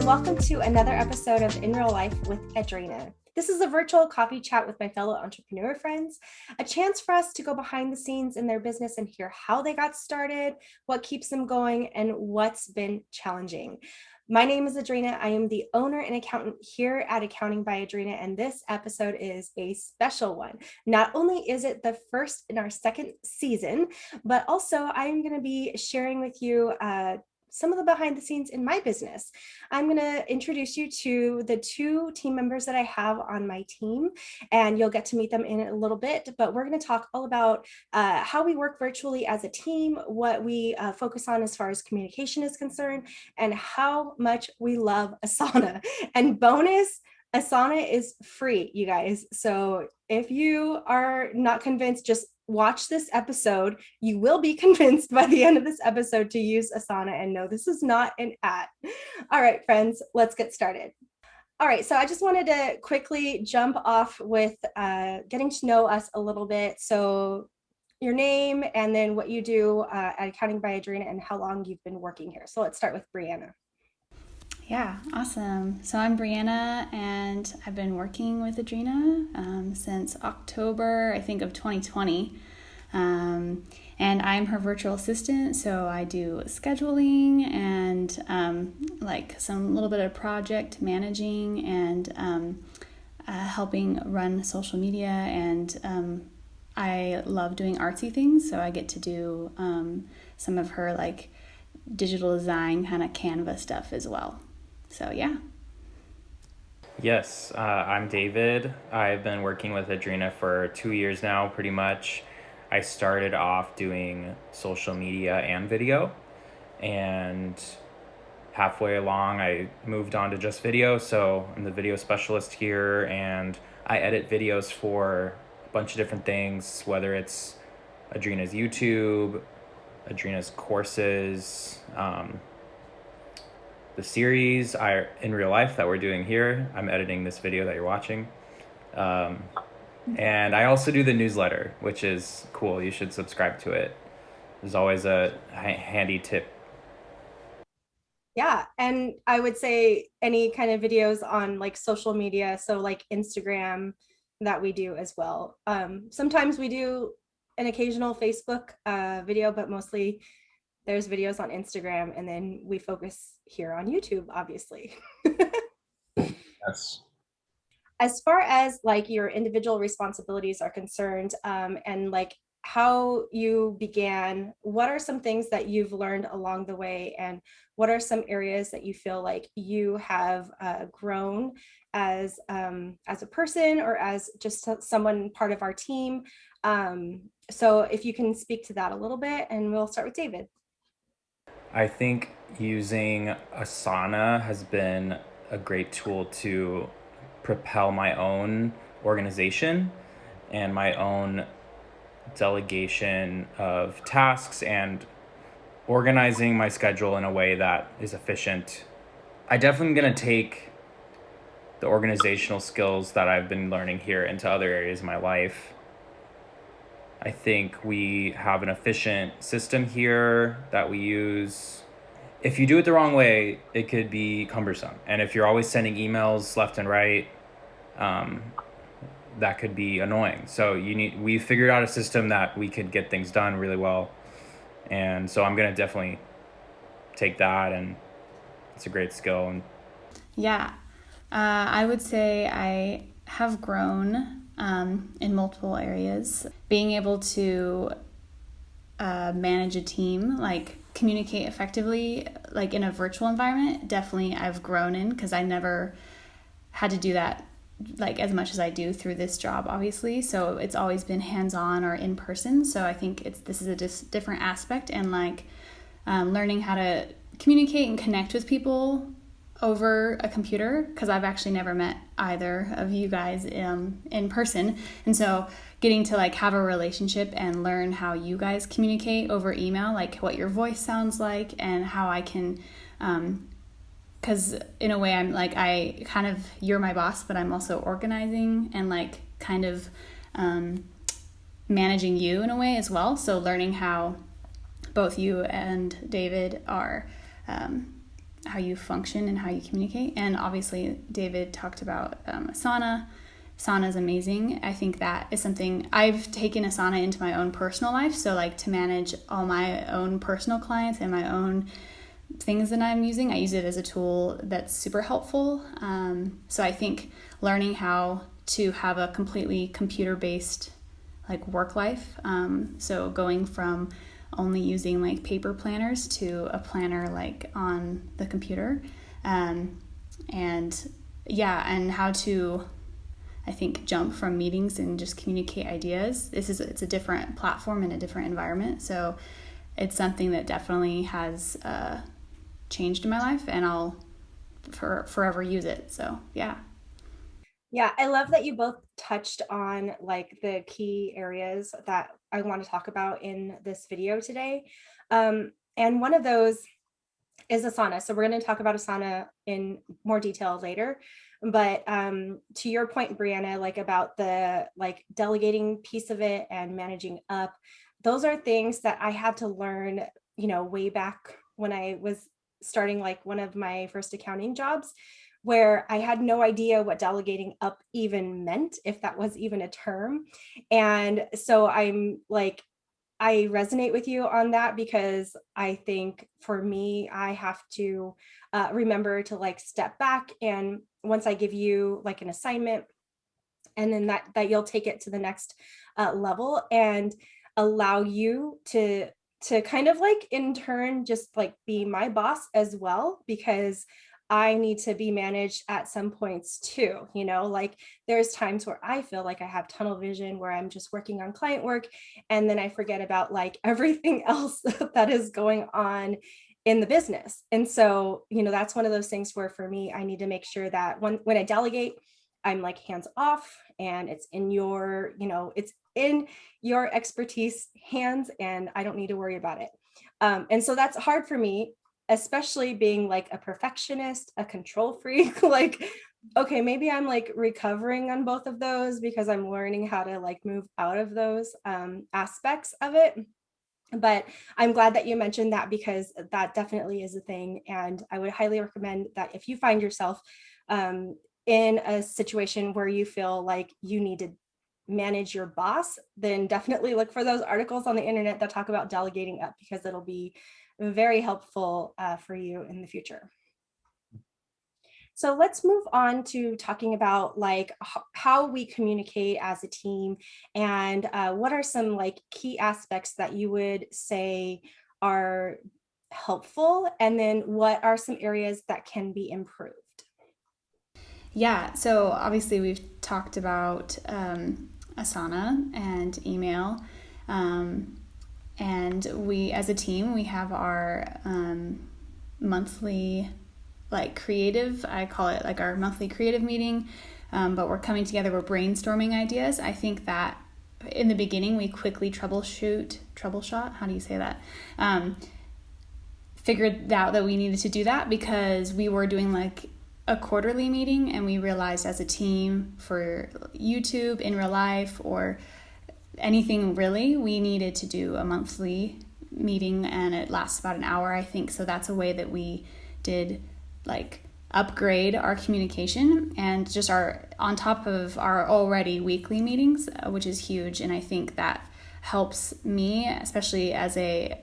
and welcome to another episode of In Real Life with Edrina. This is a virtual coffee chat with my fellow entrepreneur friends, a chance for us to go behind the scenes in their business and hear how they got started, what keeps them going, and what's been challenging. My name is Edrina. I am the owner and accountant here at Accounting by Edrina, and this episode is a special one. Not only is it the first in our second season, but also I am going to be sharing with you some of the behind the scenes in my business. I'm going to introduce you to the two team members that I have on my team, and you'll get to meet them in a little bit, but we're going to talk all about how we work virtually as a team, what we focus on as far as communication is concerned, and how much we love Asana. And bonus, Asana is free, you guys. So if you are not convinced, just watch this episode. You will be convinced by the end of this episode to use Asana, and no, this is not an ad. All right, friends, let's get started. All right, so I just wanted to quickly jump off with getting to know us a little bit. So your name and then what you do at Accounting by Edrina and how long you've been working here. So let's start with Brianna. Yeah, awesome. So I'm Brianna, and I've been working with Edrina since October, I think, of 2020. And I'm her virtual assistant, so I do scheduling and like some little bit of project managing and helping run social media. And I love doing artsy things, so I get to do some of her like digital design kind of Canva stuff as well. So, yeah. Yes, I'm David. I've been working with Edrina for 2 years now, pretty much. I started off doing social media and video, and halfway along, I moved on to just video. So I'm the video specialist here, and I edit videos for a bunch of different things, whether it's Edrina's YouTube, Edrina's courses, the series in real life that we're doing here. I'm editing this video that you're watching. And I also do the newsletter, which is cool. You should subscribe to it. There's always a handy tip. Yeah, and I would say any kind of videos on like social media, so like Instagram, that we do as well. Sometimes we do an occasional Facebook video, but mostly there's videos on Instagram, and then we focus here on YouTube, obviously. Yes. As far as like your individual responsibilities are concerned, and like how you began, what are some things that you've learned along the way, and what are some areas that you feel like you have grown as a person or as just someone part of our team? So if you can speak to that a little bit, and we'll start with David. I think using Asana has been a great tool to propel my own organization and my own delegation of tasks and organizing my schedule in a way that is efficient. I definitely going to take the organizational skills that I've been learning here into other areas of my life. I think we have an efficient system here that we use. If you do it the wrong way, it could be cumbersome. And if you're always sending emails left and right, that could be annoying. So we figured out a system that we could get things done really well. And so I'm going to definitely take that, and it's a great skill. Yeah, I would say I have grown in multiple areas. Being able to manage a team, like communicate effectively, like in a virtual environment, definitely I've grown in, because I never had to do that like as much as I do through this job, obviously. So it's always been hands-on or in person. So I think this is a different aspect, and like learning how to communicate and connect with people over a computer, because I've actually never met either of you guys in person. And so getting to like have a relationship and learn how you guys communicate over email, like what your voice sounds like, and how I can, because in a way I'm like, you're my boss, but I'm also organizing and like kind of managing you in a way as well. So learning how both you and David are how you function and how you communicate. And obviously, David talked about Asana. Asana is amazing. I think that is something I've taken Asana into my own personal life. So like to manage all my own personal clients and my own things that I'm using, I use it as a tool that's super helpful. So I think learning how to have a completely computer-based like work life. So going from only using like paper planners to a planner like on the computer. And how to, I think, jump from meetings and just communicate ideas. It's a different platform and a different environment. So it's something that definitely has changed in my life, and I'll forever use it. So yeah. Yeah, I love that you both touched on like the key areas that I want to talk about in this video today. And one of those is Asana. So we're going to talk about Asana in more detail later. But to your point, Brianna, like about the like delegating piece of it and managing up, those are things that I had to learn, way back when I was starting like one of my first accounting jobs, where I had no idea what delegating up even meant, if that was even a term. And so I'm like, I resonate with you on that, because I think for me, I have to remember to like step back. And once I give you like an assignment, and then that you'll take it to the next level and allow you to kind of like in turn just like be my boss as well, because I need to be managed at some points too. Like there's times where I feel like I have tunnel vision, where I'm just working on client work, and then I forget about like everything else that is going on in the business. And so, that's one of those things where for me, I need to make sure that when I delegate, I'm like hands off, and it's in it's in your expertise hands, and I don't need to worry about it. And so that's hard for me, especially being like a perfectionist, a control freak. Like, okay, maybe I'm like recovering on both of those, because I'm learning how to like move out of those aspects of it. But I'm glad that you mentioned that, because that definitely is a thing. And I would highly recommend that if you find yourself in a situation where you feel like you need to manage your boss, then definitely look for those articles on the internet that talk about delegating up, because it'll be very helpful for you in the future. So let's move on to talking about like how we communicate as a team, and what are some like key aspects that you would say are helpful, and then what are some areas that can be improved? Yeah, so obviously we've talked about Asana and email. And we, as a team, we have our monthly, like creative, I call it like our monthly creative meeting, but we're coming together, we're brainstorming ideas. I think that in the beginning, we quickly troubleshot, how do you say that? Figured out that we needed to do that, because we were doing like a quarterly meeting, and we realized as a team for YouTube, in real life, or anything really, we needed to do a monthly meeting, and it lasts about an hour, I think. So that's a way that we did like upgrade our communication, and just our on top of our already weekly meetings, which is huge. And I think that helps me, especially as a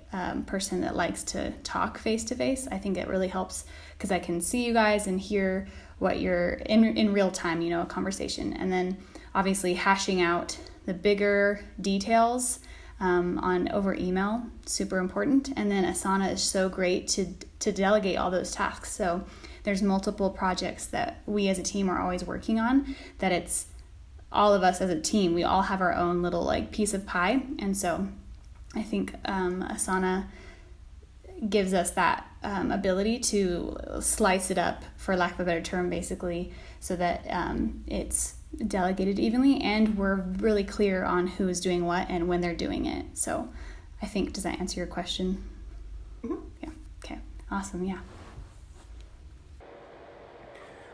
person that likes to talk face to face. I think it really helps, because I can see you guys and hear what you're in real time, a conversation. And then obviously hashing out the bigger details on over email, super important. And then Asana is so great to delegate all those tasks. So there's multiple projects that we as a team are always working on, that it's all of us as a team, we all have our own little like piece of pie. And so I think Asana gives us that ability to slice it up, for lack of a better term, basically, so that it's delegated evenly, and we're really clear on who is doing what and when they're doing it. So I think, does that answer your question? Mm-hmm. Yeah. Okay. Awesome. Yeah.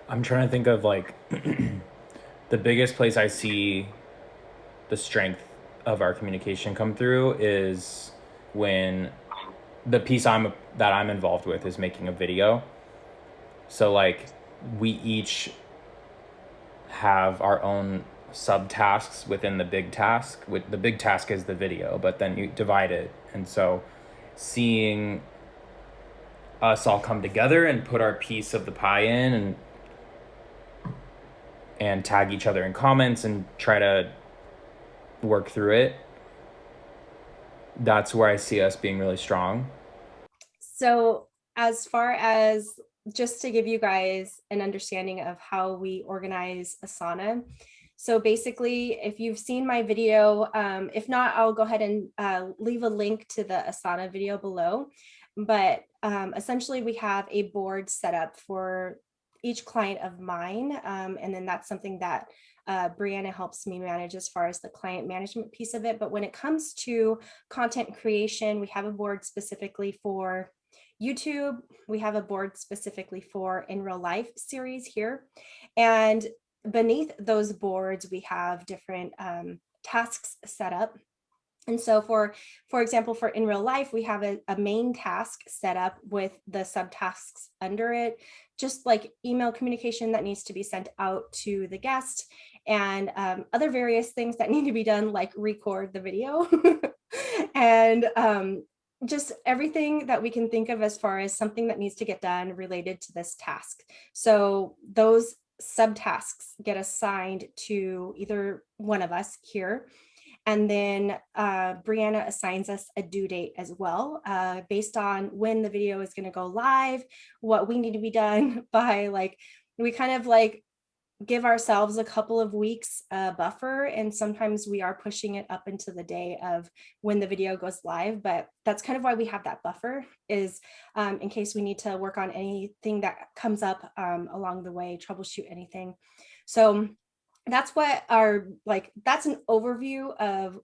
I'm trying to think of like the biggest place I see the strength of our communication come through is when the piece that I'm involved with is making a video. So like we each have our own subtasks within the big task. With the big task is the video, but then you divide it. And so seeing us all come together and put our piece of the pie in and tag each other in comments and try to work through it, that's where I see us being really strong. So as far as just to give you guys an understanding of how we organize Asana. So basically, if you've seen my video, if not, I'll go ahead and leave a link to the Asana video below. But essentially, we have a board set up for each client of mine. And then that's something that Brianna helps me manage as far as the client management piece of it. But when it comes to content creation, we have a board specifically for YouTube. We have a board specifically for In Real Life series here. And beneath those boards, we have different tasks set up. And so for example, for In Real Life, we have a main task set up with the subtasks under it, just like email communication that needs to be sent out to the guest and other various things that need to be done, like record the video and just everything that we can think of as far as something that needs to get done related to this task. So those subtasks get assigned to either one of us here. And then Brianna assigns us a due date as well, based on when the video is going to go live, what we need to be done by. Like, we kind of like give ourselves a couple of weeks buffer, and sometimes we are pushing it up into the day of when the video goes live. But that's kind of why we have that buffer, is in case we need to work on anything that comes up along the way, troubleshoot anything. So that's what that's an overview of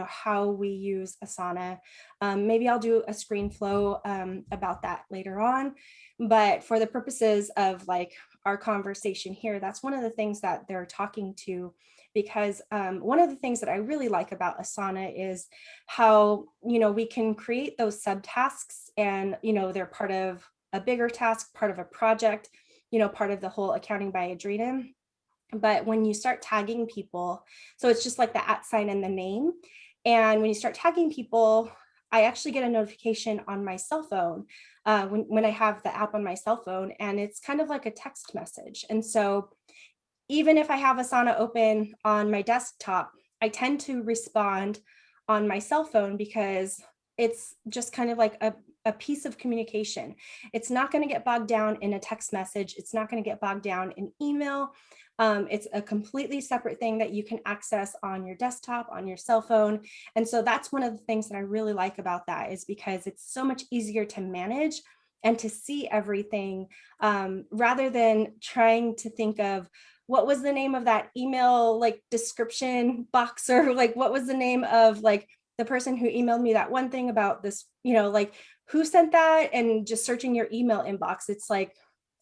how we use Asana. Maybe I'll do a screen flow about that later on, but for the purposes of like our conversation here, that's one of the things that they're talking to, because one of the things that I really like about Asana is how we can create those subtasks, and they're part of a bigger task, part of a project, part of the whole Accounting by Edrina. But when you start tagging people, so it's just like the @ sign and the name. And when you start tagging people, I actually get a notification on my cell phone when I have the app on my cell phone, and it's kind of like a text message. And so even if I have Asana open on my desktop, I tend to respond on my cell phone because it's just kind of like a piece of communication. It's not going to get bogged down in a text message. It's not going to get bogged down in email. It's a completely separate thing that you can access on your desktop, on your cell phone. And so that's one of the things that I really like about that, is because it's so much easier to manage and to see everything, rather than trying to think of what was the name of that email like description box, or like what was the name of like the person who emailed me that one thing about this, like who sent that, and just searching your email inbox. It's like,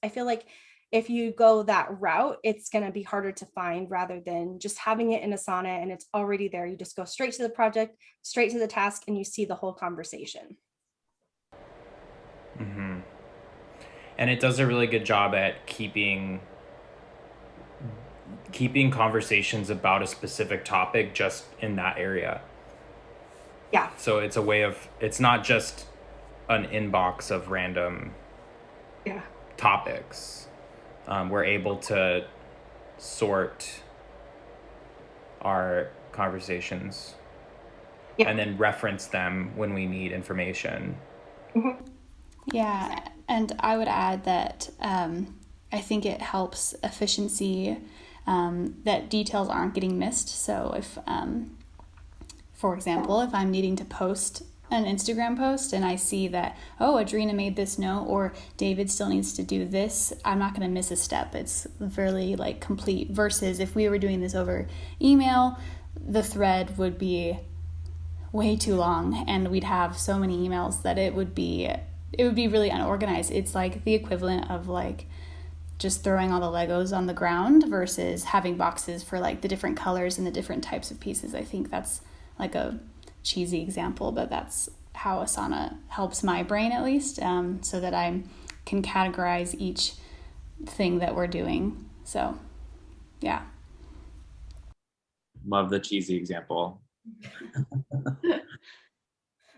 I feel like if you go that route, it's going to be harder to find, rather than just having it in Asana and it's already there. You just go straight to the project, straight to the task, and you see the whole conversation. Mm-hmm. And it does a really good job at keeping conversations about a specific topic just in that area. Yeah. So it's a way of, it's not just an inbox of random topics. We're able to sort our conversations and then reference them when we need information. Mm-hmm. Yeah, and I would add that I think it helps efficiency, that details aren't getting missed. So if, for example, if I'm needing to post an Instagram post and I see that, oh, Edrina made this note, or David still needs to do this, I'm not going to miss a step. It's really like complete, versus if we were doing this over email, the thread would be way too long and we'd have so many emails that it would be really unorganized. It's like the equivalent of like just throwing all the Legos on the ground versus having boxes for like the different colors and the different types of pieces. I think that's like a cheesy example, but that's how Asana helps my brain, at least, so that I can categorize each thing that we're doing. So, yeah. Love the cheesy example.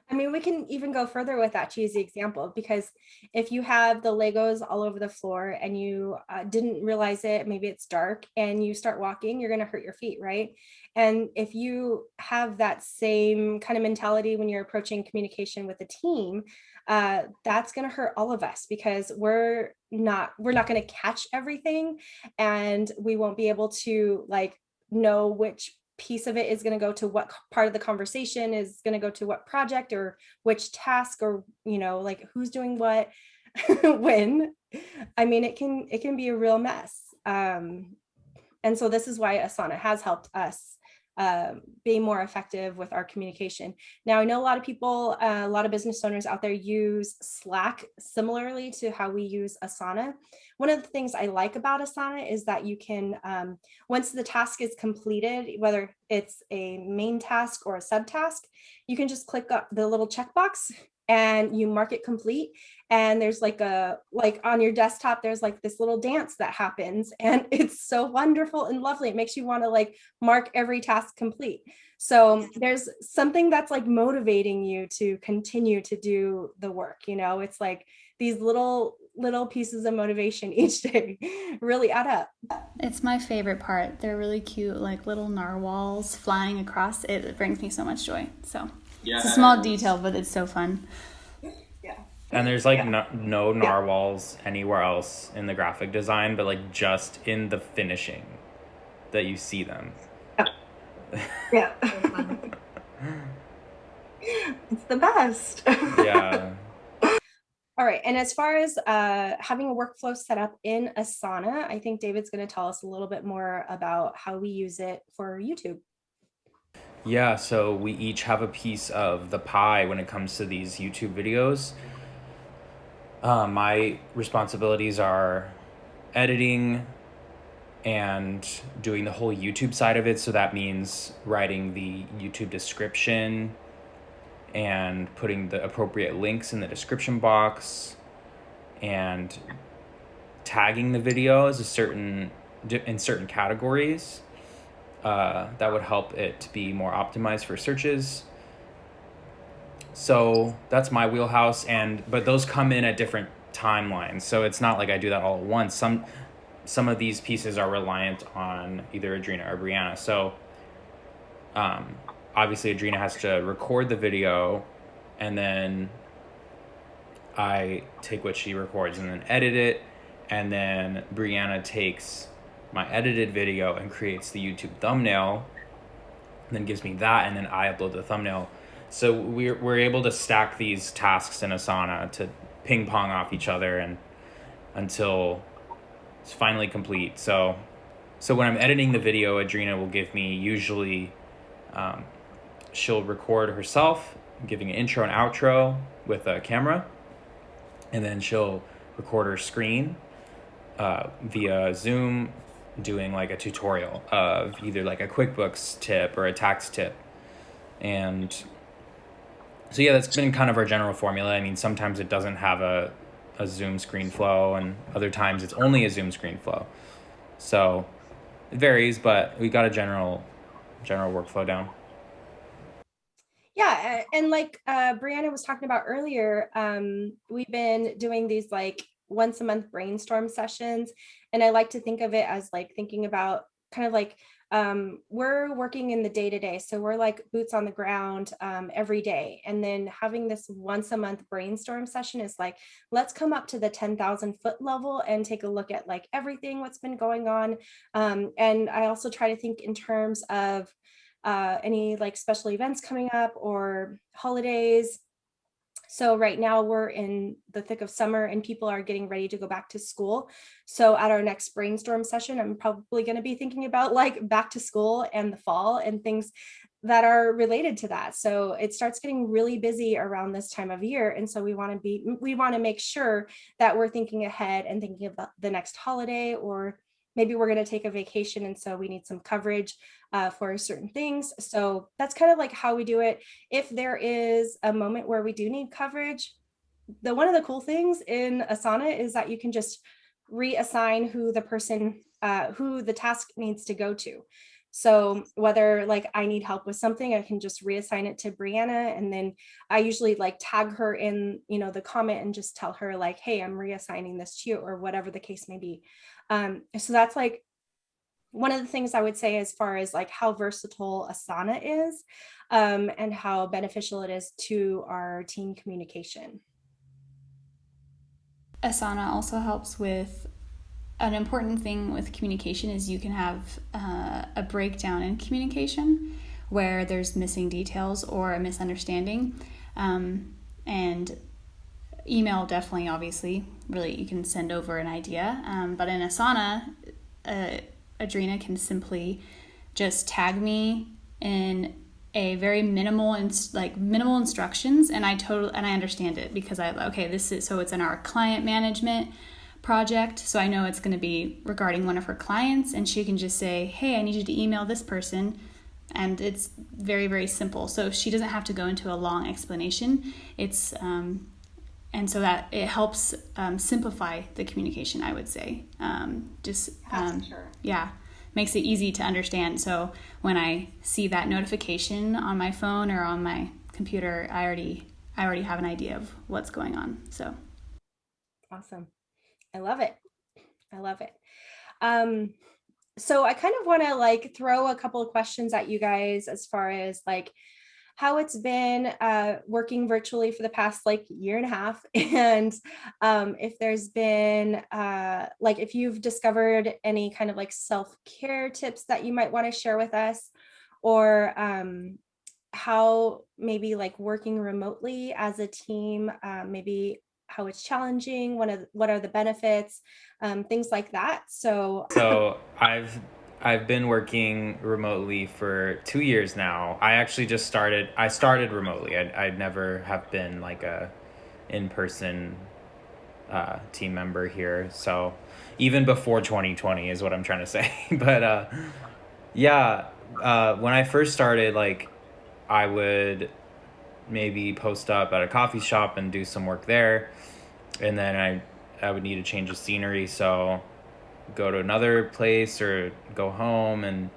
I mean, we can even go further with that cheesy example, because if you have the Legos all over the floor and you didn't realize it, maybe it's dark and you start walking, you're going to hurt your feet, right? And if you have that same kind of mentality when you're approaching communication with a team, that's going to hurt all of us, because we're not going to catch everything, and we won't be able to like know which piece of it is going to go to what part of the conversation is going to go to what project or which task, or like who's doing what when. I mean, it can be a real mess. And so this is why Asana has helped us be more effective with our communication. Now, I know a lot of people, a lot of business owners out there use Slack similarly to how we use Asana. One of the things I like about Asana is that you can, once the task is completed, whether it's a main task or a subtask, you can just click up the little checkbox and you mark it complete. And there's like on your desktop, there's like this little dance that happens, and it's so wonderful and lovely. It makes you want to like mark every task complete. So there's something that's like motivating you to continue to do the work. It's like these little pieces of motivation each day really add up. It's my favorite part. They're really cute, like little narwhals flying across. It brings me so much joy. So it's a small detail, but it's so fun. Yeah. And there's like no narwhals anywhere else in the graphic design, but like just in the finishing that you see them. Yeah. It's the best. Yeah. All right. And as far as having a workflow set up in Asana, I think David's going to tell us a little bit more about how we use it for YouTube. Yeah, so we each have a piece of the pie when it comes to these YouTube videos. My responsibilities are editing and doing the whole YouTube side of it. So that means writing the YouTube description and putting the appropriate links in the description box and tagging the videos in certain categories. That would help it to be more optimized for searches. So that's my wheelhouse, but those come in at different timelines. So it's not like I do that all at once. Some of these pieces are reliant on either Edrina or Brianna. So obviously Edrina has to record the video, and then I take what she records and then edit it, and then Brianna takes my edited video and creates the YouTube thumbnail, and then gives me that, and then I upload the thumbnail. So we're able to stack these tasks in Asana to ping pong off each other and until it's finally complete. So when I'm editing the video, Edrina will give me usually she'll record herself giving an intro and outro with a camera, and then she'll record her screen via Zoom, doing like a tutorial of either like a QuickBooks tip or a tax tip. And so yeah, that's been kind of our general formula. I mean, sometimes it doesn't have a Zoom screen flow, and other times it's only a Zoom screen flow. So it varies, but we got a general workflow down. Yeah, and like Brianna was talking about earlier, we've been doing these like once a month brainstorm sessions, and I like to think of it as like thinking about kind of like we're working in the day to day, so we're like boots on the ground every day, and then having this once a month brainstorm session is like, let's come up to the 10,000 foot level and take a look at like everything what's been going on, and I also try to think in terms of any like special events coming up or holidays. So right now we're in the thick of summer and people are getting ready to go back to school. So at our next brainstorm session, I'm probably going to be thinking about like back to school and the fall and things that are related to that. So it starts getting really busy around this time of year. And so we want to make sure that we're thinking ahead and thinking about the next holiday, or maybe we're going to take a vacation, and so we need some coverage for certain things. So that's kind of like how we do it. If there is a moment where we do need coverage, one of the cool things in Asana is that you can just reassign who the task needs to go to. So whether like I need help with something, I can just reassign it to Brianna, and then I usually like tag her in, the comment, and just tell her like, hey, I'm reassigning this to you, or whatever the case may be. So that's like one of the things I would say as far as like how versatile Asana is, and how beneficial it is to our team communication. Asana also helps with an important thing with communication is you can have a breakdown in communication where there's missing details or a misunderstanding. And email definitely, obviously, really you can send over an idea. But in Asana, Edrina can simply just tag me in a very minimal instructions, and I understand it because so it's in our client management project, so I know it's going to be regarding one of her clients, and she can just say, hey, I need you to email this person, and it's very, very simple. So she doesn't have to go into a long explanation. It's and so that it helps simplify the communication, I would say. Sure. Yeah, makes it easy to understand. So when I see that notification on my phone or on my computer, I already have an idea of what's going on. So Awesome. I love it. So I kind of want to like throw a couple of questions at you guys as far as like how it's been working virtually for the past like year and a half, and if there's been like if you've discovered any kind of like self-care tips that you might want to share with us, or how maybe like working remotely as a team, maybe how it's challenging, what are the benefits, things like that. So I've been working remotely for 2 years now. I started remotely. I never have been like a in-person team member here. So even before 2020 is what I'm trying to say. But when I first started, like I would maybe post up at a coffee shop and do some work there, and then I would need a change of scenery, so go to another place or go home. And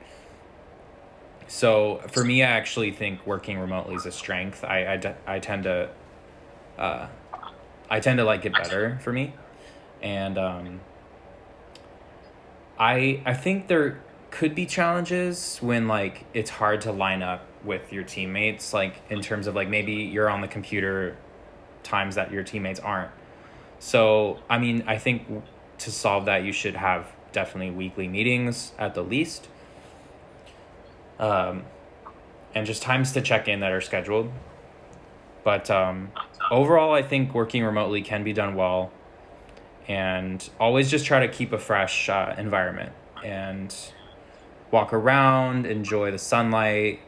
so for me, I actually think working remotely is a strength. I tend to like it better for me. And I think there could be challenges when like it's hard to line up with your teammates, like in terms of like maybe you're on the computer times that your teammates aren't. So I mean, I think to solve that, you should have definitely weekly meetings at the least, and just times to check in that are scheduled. But overall, I think working remotely can be done well, and always just try to keep a fresh environment and walk around, enjoy the sunlight.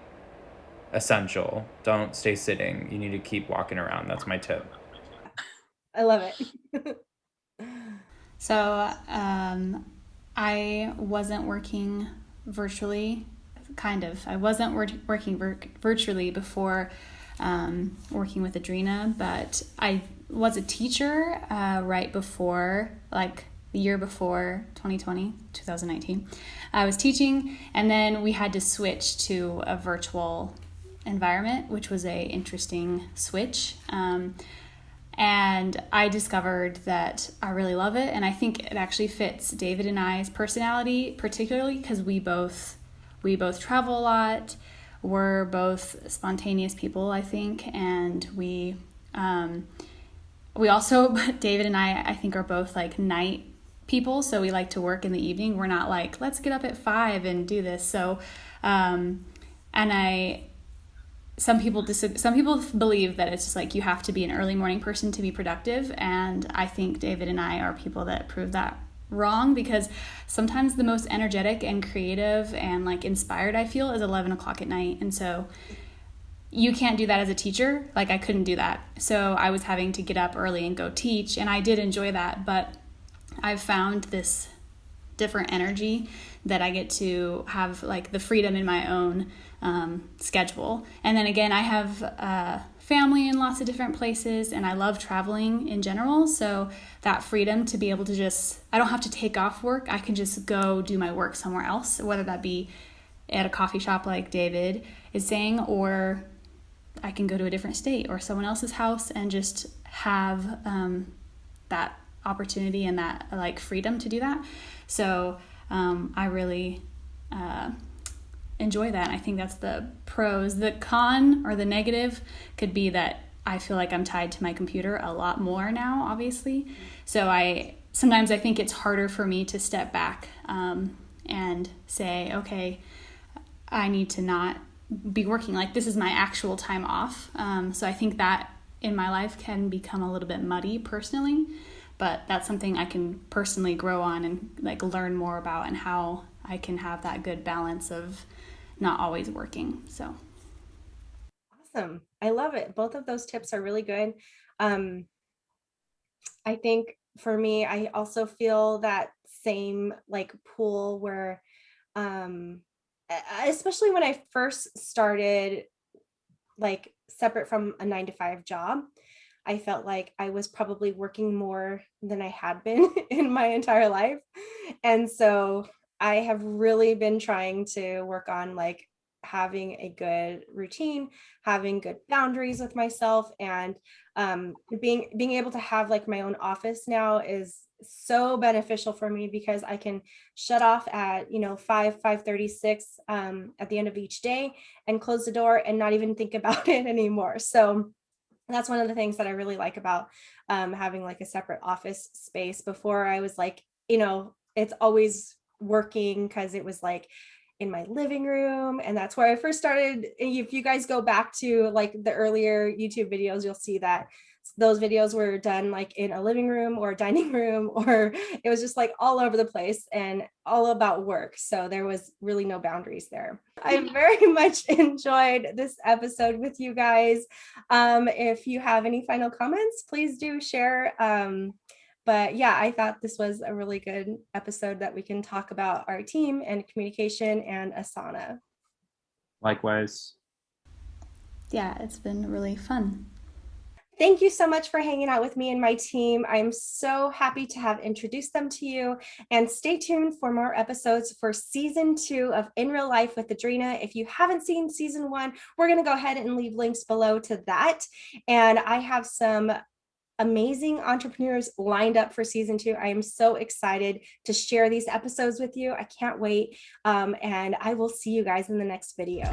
Essential. Don't stay sitting. You need to keep walking around. That's my tip. I love it. So I wasn't working virtually, kind of. I wasn't working virtually before working with Edrina, but I was a teacher right before, like the year before 2019. I was teaching, and then we had to switch to a virtual environment, which was a interesting switch. And I discovered that I really love it, and I think it actually fits David and I's personality, particularly because we both travel a lot. We're both spontaneous people, I think, and we also, David and I think, are both like night people, so we like to work in the evening. We're not like, let's get up at 5 and do this. So, some people believe that it's just like you have to be an early morning person to be productive, and I think David and I are people that prove that wrong, because sometimes the most energetic and creative and like inspired I feel is 11 o'clock at night, and so you can't do that as a teacher. Like I couldn't do that, so I was having to get up early and go teach, and I did enjoy that, but I've found this different energy that I get to have like the freedom in my own schedule. And then again, I have family in lots of different places, and I love traveling in general. So that freedom to be able to just, I don't have to take off work. I can just go do my work somewhere else, whether that be at a coffee shop like David is saying, or I can go to a different state or someone else's house and just have that opportunity and that like freedom to do that. So I really enjoy that. I think that's the pros. The con or the negative could be that I feel like I'm tied to my computer a lot more now, obviously. So sometimes I think it's harder for me to step back and say, okay, I need to not be working. Like, this is my actual time off. So I think that in my life can become a little bit muddy personally, but that's something I can personally grow on and like learn more about, and how I can have that good balance of not always working. So Awesome. I love it. Both of those tips are really good. I think for me, I also feel that same like pull where, especially when I first started, like separate from a 9-to-5 job, I felt like I was probably working more than I had been in my entire life. And so I have really been trying to work on like having a good routine, having good boundaries with myself, and being able to have like my own office now is so beneficial for me, because I can shut off at 5:36 at the end of each day and close the door and not even think about it anymore. So that's one of the things that I really like about having like a separate office space. Before, I was like, it's always working because it was like in my living room, and that's where I first started. If you guys go back to like the earlier YouTube videos, you'll see that those videos were done like in a living room or a dining room, or it was just like all over the place and all about work. So there was really no boundaries there. I very much enjoyed this episode with you guys. If you have any final comments, please do share. But yeah, I thought this was a really good episode that we can talk about our team and communication and Asana. Likewise. yeah, it's been really fun. Thank you so much for hanging out with me and my team. I'm so happy to have introduced them to you. And stay tuned for more episodes for season 2 of In Real Life with Edrina. If you haven't seen season 1, we're going to go ahead and leave links below to that. And I have some amazing entrepreneurs lined up for season 2. I am so excited to share these episodes with you. I can't wait. And I will see you guys in the next video.